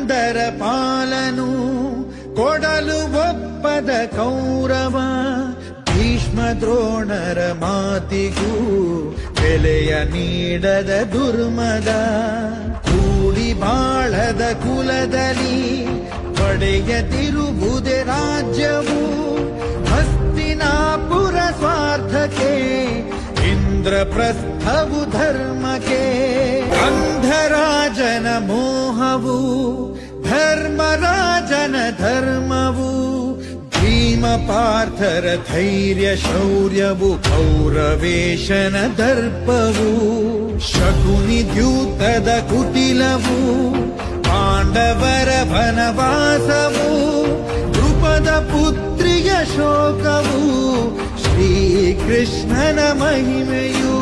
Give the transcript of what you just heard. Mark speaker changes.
Speaker 1: ಕಂದರ ಪಾಲನು ಕೊಡಲು ಒಪ್ಪದ ಕೌರವ, ಭೀಷ್ಮ ದ್ರೋಣರ ಮಾತಿಗೂ ಬೆಲೆಯ ನೀಡದ ದುರ್ಮದ, ಕೂಡಿ ಬಾಳದ ಕುಲದಲ್ಲಿ ಪಡೆಯದಿರುವುದೇ ರಾಜ್ಯವು, ಹಸ್ತಿನಾಪುರ ಸ್ವಾರ್ಥಕ್ಕೆ ಇಂದ್ರಪ್ರಸ್ಥವು ಧರ್ಮಕ್ಕೆ, ಅಂಧರಾಜನ ಮೋಹವು ಧರ್ಮರಾಜನ ಧರ್ಮವು, ಭೀಮ ಪಾರ್ಥರ ಧೈರ್ಯ ಶೌರ್ಯವು ಕೌರವೇಶನ ದರ್ಪವು, ಶಕುನಿ ದ್ಯೂತದ ಕುಟಿಲವು ಪಾಂಡವರ ವನವಾಸವು, ದ್ರುಪದ ಪುತ್ರಿಯ ಶೋಕವು ಶ್ರೀಕೃಷ್ಣನ ಮಹಿಮೆಯು.